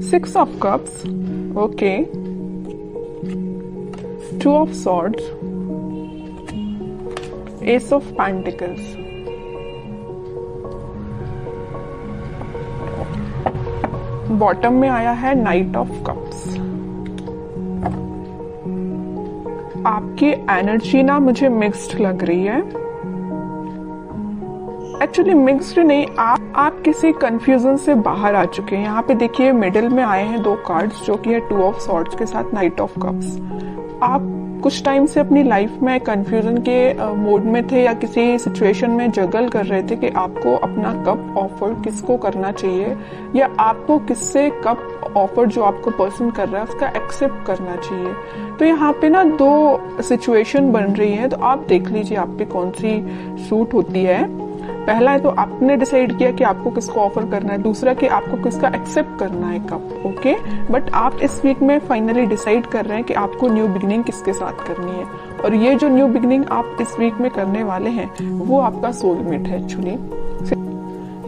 6 of cups, okay, 2 of swords, ace of pentacles, bottom में आया है नाइट ऑफ कप्स। आपकी एनर्जी ना मुझे मिक्स्ड लग रही है। एक्चुअली मिक्स्ड नहीं, आप किसी कंफ्यूजन से बाहर आ चुके हैं। यहाँ पे देखिए मिडिल में आए हैं 2 कार्ड्स जो कि है 2 ऑफ सॉर्ड्स के साथ नाइट ऑफ कप्स। आप कुछ टाइम से अपनी लाइफ में कंफ्यूजन के मोड में थे या किसी सिचुएशन में जगल कर रहे थे कि आपको अपना कप ऑफर किसको करना चाहिए या आपको किससे कप ऑफर जो आपको पर्सन कर रहा है उसका एक्सेप्ट करना चाहिए। तो यहाँ पे ना 2 सिचुएशन बन रही है, तो आप देख लीजिए आप पे कौन सी सूट होती है। पहला है तो आपने डिसाइड किया कि आपको किसको ऑफर करना है, दूसरा कि आपको किसका एक्सेप्ट करना है कप, ओके। बट आप इस वीक में फाइनली डिसाइड कर रहे हैं कि आपको न्यू बिगनिंग किसके साथ करनी है, और ये जो न्यू बिगनिंग आप इस वीक में करने वाले हैं वो आपका सोलमेट है। एक्चुअली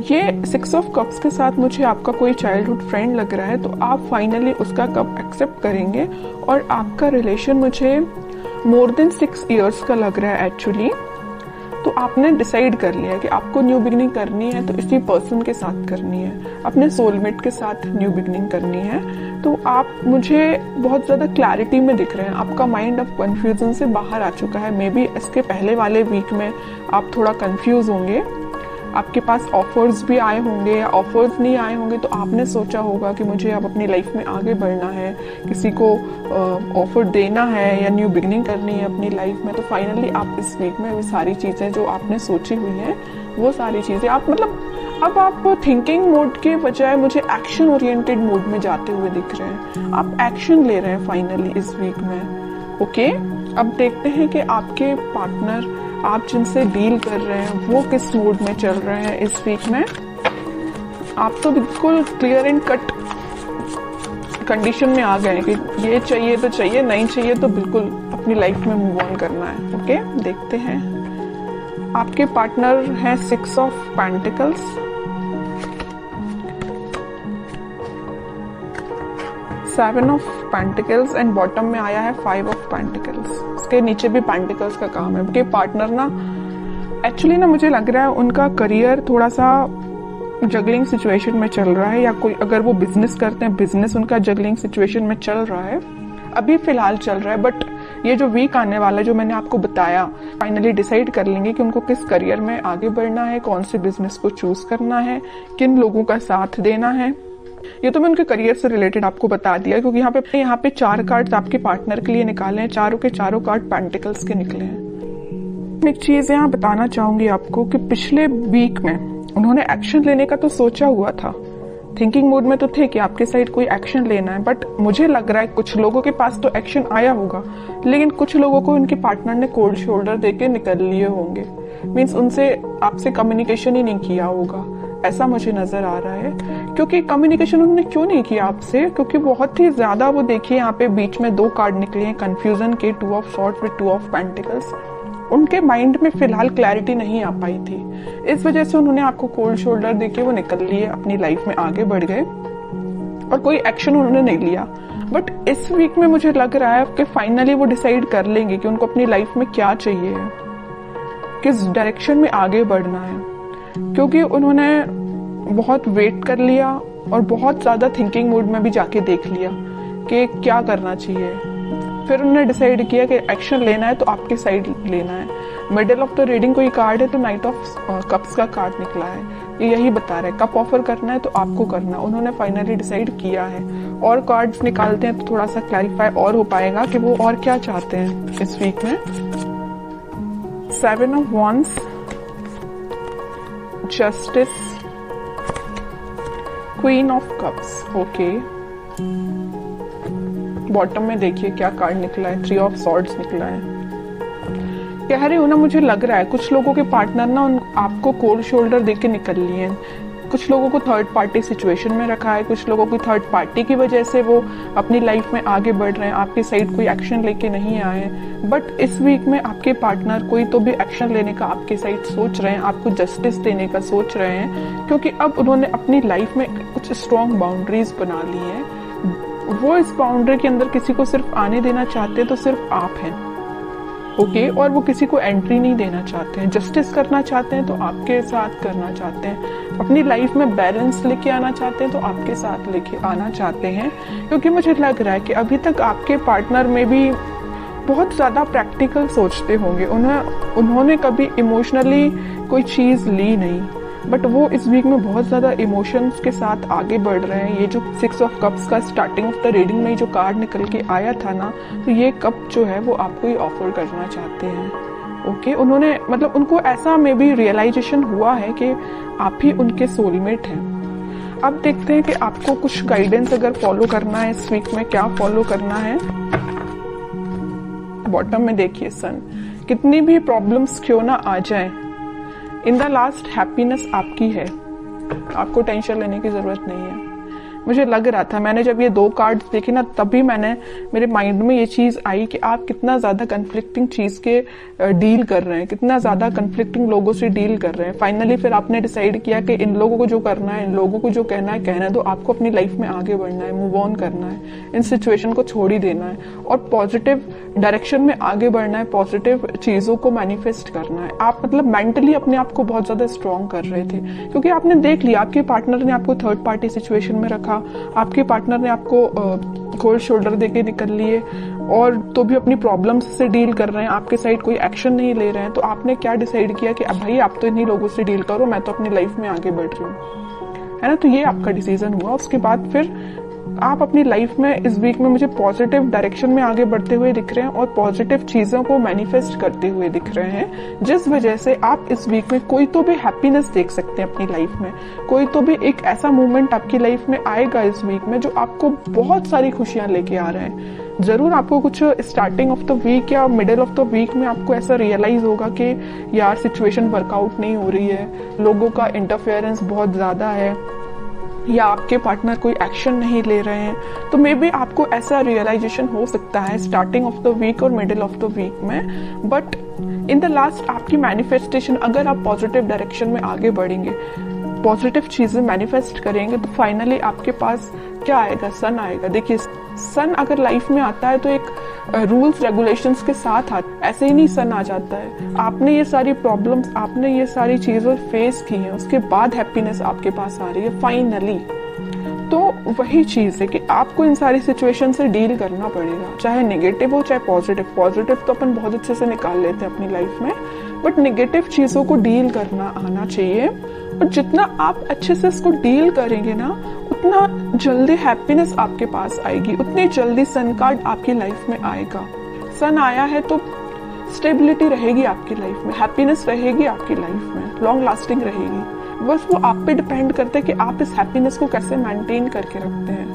ये 6 ऑफ कप्स के साथ मुझे आपका कोई चाइल्डहुड फ्रेंड लग रहा है, तो आप फाइनली उसका कप एक्सेप्ट करेंगे और आपका रिलेशन मुझे मोर देन 6 इयर्स का लग रहा है एक्चुअली। तो आपने डिसाइड कर लिया है कि आपको न्यू बिगनिंग करनी है तो इसी पर्सन के साथ करनी है, अपने सोलमेट के साथ न्यू बिगनिंग करनी है। तो आप मुझे बहुत ज़्यादा क्लैरिटी में दिख रहे हैं, आपका माइंड अब कंफ्यूजन से बाहर आ चुका है। मे बी इसके पहले वाले वीक में आप थोड़ा कंफ्यूज होंगे, आपके पास ऑफर्स भी आए होंगे या ऑफर्स नहीं आए होंगे, तो आपने सोचा होगा कि मुझे अब अपनी लाइफ में आगे बढ़ना है, किसी को ऑफर देना है या न्यू बिगनिंग करनी है अपनी लाइफ में। तो फाइनली आप इस वीक में वो सारी चीज़ें जो आपने सोची हुई हैं वो सारी चीज़ें आप अब आप थिंकिंग मोड के बजाय मुझे एक्शन ओरिएंटेड मोड में जाते हुए दिख रहे हैं। आप एक्शन ले रहे हैं फाइनली इस वीक में, ओके। अब देखते हैं कि आपके पार्टनर, आप जिनसे डील कर रहे हैं, वो किस मूड में चल रहे हैं इस वीक में। आप तो बिल्कुल क्लियर एंड कट कंडीशन में आ गए हैं कि ये चाहिए तो चाहिए, नहीं चाहिए तो बिल्कुल अपनी लाइफ में मूव ऑन करना है, ओके। देखते हैं आपके पार्टनर हैं 6 of pentacles, 7 of pentacles and bottom में आया है 5 ऑफ पेंटिकल्स। इसके नीचे भी पेंटिकल्स का काम है। उनके पार्टनर ना एक्चुअली ना मुझे लग रहा है उनका करियर थोड़ा सा जगलिंग सिचुएशन में चल रहा है, या कोई अगर वो बिजनेस करते हैं बिजनेस उनका जगलिंग सिचुएशन में चल रहा है, अभी फिलहाल चल रहा है। बट ये जो वीक आने वाला है जो मैंने आपको बताया, फाइनली डिसाइड कर लेंगे कि उनको किस करियर में आगे बढ़ना है, कौन से बिजनेस को चूज करना है, किन लोगों का साथ देना है। ये तो मैं उनके करियर से रिलेटेड आपको बता दिया, क्योंकि यहाँ पे 4 कार्ड आपके पार्टनर के लिए निकाले हैं, चारों के चारों कार्ड पेंटिकल्स के निकले हैं। एक चीज यहाँ बताना चाहूंगी आपको कि पिछले वीक में उन्होंने एक्शन लेने का तो सोचा हुआ था, थिंकिंग मोड में तो थे कि आपके साइड कोई एक्शन लेना है, बट मुझे लग रहा है कुछ लोगों के पास तो एक्शन आया होगा, लेकिन कुछ लोगों को उनके पार्टनर ने कोल्ड शोल्डर देके निकल लिए होंगे। मीन्स उनसे आपसे कम्युनिकेशन ही नहीं किया होगा, ऐसा मुझे नजर आ रहा है। क्योंकि कम्युनिकेशन उन्होंने क्यों नहीं किया आपसे, क्योंकि बहुत ही ज्यादा वो देखिए यहाँ पे बीच में 2 कार्ड निकले हैं कंफ्यूजन के, 2 of swords with 2 of pentacles. उनके माइंड में फिलहाल क्लैरिटी नहीं आ पाई थी, इस वजह से उन्होंने आपको कोल्ड शोल्डर देके वो निकल लिए, अपनी लाइफ में आगे बढ़ गए और कोई एक्शन उन्होंने नहीं लिया। बट इस वीक में मुझे लग रहा है कि फाइनली वो डिसाइड कर लेंगे कि उनको अपनी लाइफ में क्या चाहिए है, किस डायरेक्शन में आगे बढ़ना है, क्योंकि उन्होंने बहुत वेट कर लिया और बहुत ज्यादा थिंकिंग मोड में भी जाके देख लिया कि क्या करना चाहिए। फिर उन्होंने डिसाइड किया कि एक्शन लेना है तो आपके साइड लेना है। मिडिल ऑफ द रीडिंग कोई कार्ड है तो नाइट ऑफ कप्स का कार्ड निकला है, ये यही बता रहा है कप ऑफर करना है तो आपको करना। उन्होंने फाइनली डिसाइड किया है। और कार्ड्स निकालते हैं तो थोड़ा सा क्लैरिफाई और हो पाएगा कि वो और क्या चाहते हैं इस वीक में। 7 of wands, justice, queen of cups, okay. Bottom में देखिए क्या कार्ड निकला है, 3 ऑफ सॉर्ड्स निकला है। कह रही हूँ ना, मुझे लग रहा है कुछ लोगों के पार्टनर ना आपको कोल्ड शोल्डर देके निकल लिए हैं। कुछ लोगों को थर्ड पार्टी सिचुएशन में रखा है, कुछ लोगों की थर्ड पार्टी की वजह से वो अपनी लाइफ में आगे बढ़ रहे हैं, आपकी साइड कोई एक्शन लेके नहीं आए हैं। बट इस वीक में आपके पार्टनर कोई तो भी एक्शन लेने का आपके साइड सोच रहे हैं, आपको जस्टिस देने का सोच रहे हैं, क्योंकि अब उन्होंने अपनी लाइफ में कुछ स्ट्रॉन्ग बाउंड्रीज बना ली हैं। वो इस बाउंड्री के अंदर किसी को सिर्फ आने देना चाहते हैं तो सिर्फ आप हैं, ओके। और वो किसी को एंट्री नहीं देना चाहते हैं। जस्टिस करना चाहते हैं तो आपके साथ करना चाहते हैं। अपनी लाइफ में बैलेंस लेके आना चाहते हैं तो आपके साथ लेके आना चाहते हैं, क्योंकि मुझे लग रहा है कि अभी तक आपके पार्टनर में भी बहुत ज़्यादा प्रैक्टिकल सोचते होंगे। उन्होंने कभी इमोशनली कोई चीज़ ली नहीं, बट वो इस वीक में बहुत ज़्यादा इमोशंस के साथ आगे बढ़ रहे हैं। ये जो 6 ऑफ कप्स का स्टार्टिंग ऑफ द रीडिंग में जो कार्ड निकल के आया था ना, तो ये कप जो है वो आपको ही ऑफर करना चाहते हैं, ओके। उन्होंने मतलब उनको ऐसा में भी रियलाइजेशन हुआ है कि आप ही उनके सोलमेट हैं। अब देखते हैं कि आपको कुछ गाइडेंस अगर फॉलो करना है इस वीक में, क्या फॉलो करना है। बॉटम में देखिए सन, कितनी भी प्रॉब्लम्स क्यों ना आ जाए, इन द लास्ट हैप्पीनेस आपकी है, आपको टेंशन लेने की जरूरत नहीं है। मुझे लग रहा था, मैंने जब ये 2 कार्ड्स देखे ना, तभी मेरे माइंड में ये चीज आई कि आप कितना ज्यादा कन्फ्लिक्टिंग चीज के डील कर रहे हैं, कितना ज्यादा कन्फ्लिक्टिंग लोगों से डील कर रहे हैं। फाइनली फिर आपने डिसाइड किया कि इन लोगों को जो करना है, इन लोगों को जो कहना है कहना है, तो आपको अपनी लाइफ में आगे बढ़ना है, मूव ऑन करना है, इन सिचुएशन को छोड़ ही देना है और पॉजिटिव डायरेक्शन में आगे बढ़ना है, पॉजिटिव चीजों को मैनिफेस्ट करना है। आप मतलब मेंटली अपने आप को बहुत ज्यादा स्ट्रॉन्ग कर रहे थे, क्योंकि आपने देख लिया आपके पार्टनर ने आपको थर्ड पार्टी सिचुएशन में रखा, आपके पार्टनर ने आपको कोल्ड शोल्डर देके निकल लिए और तो भी अपनी प्रॉब्लम्स से डील कर रहे हैं, आपके साइड कोई एक्शन नहीं ले रहे हैं। तो आपने क्या डिसाइड किया कि अब भाई आप तो इन्हीं लोगों से डील करो, मैं तो अपनी लाइफ में आगे बढ़ रही हूँ, है ना। तो ये आपका डिसीजन हुआ। उसके बाद फिर आप अपनी लाइफ में इस वीक में मुझे पॉजिटिव डायरेक्शन में आगे बढ़ते हुए दिख रहे हैं और पॉजिटिव चीजों को मैनिफेस्ट करते हुए दिख रहे हैं, जिस वजह से आप इस वीक में कोई तो भी हैप्पीनेस देख सकते हैं अपनी लाइफ में। कोई तो भी एक ऐसा मोमेंट आपकी लाइफ में आएगा इस वीक में जो आपको बहुत सारी खुशियां लेके आ रहे हैं। जरूर आपको कुछ स्टार्टिंग ऑफ द वीक या मिडिल ऑफ द वीक में आपको ऐसा रियलाइज होगा कि यार सिचुएशन वर्कआउट नहीं हो रही है, लोगों का इंटरफेरेंस बहुत ज्यादा है, या आपके पार्टनर कोई एक्शन नहीं ले रहे हैं। तो मे बी आपको ऐसा रियलाइजेशन हो सकता है स्टार्टिंग ऑफ द वीक और मिडिल ऑफ द वीक में, बट इन द लास्ट आपकी मैनिफेस्टेशन, अगर आप पॉजिटिव डायरेक्शन में आगे बढ़ेंगे, पॉजिटिव चीजें मैनिफेस्ट करेंगे, तो फाइनली आपके पास क्या आएगा, सन आएगा। देखिए सन अगर लाइफ में आता है तो एक रूल्स रेगुलेशंस के साथ आता है, ऐसे ही नहीं सन आ जाता है। आपने ये सारी प्रॉब्लम्स, आपने ये सारी चीजें फेस की हैं, उसके बाद हैप्पीनेस आपके पास आ रही है फाइनली। तो वही चीज है कि आपको इन सारी सिचुएशन से डील करना पड़ेगा, चाहे नेगेटिव हो चाहे पॉजिटिव। पॉजिटिव तो अपन बहुत अच्छे से निकाल लेते हैं अपनी लाइफ में, बट नेगेटिव चीजों को डील करना आना चाहिए। और जितना आप अच्छे से इसको डील करेंगे ना, उतना जल्दी हैप्पीनेस आपके पास आएगी, उतनी जल्दी सन कार्ड आपकी लाइफ में आएगा। सन आया है तो स्टेबिलिटी रहेगी आपकी लाइफ में, हैप्पीनेस रहेगी आपकी लाइफ में, लॉन्ग लास्टिंग रहेगी। बस वो आप पे डिपेंड करता है कि आप इस हैप्पीनेस को कैसे मेंटेन करके रखते हैं।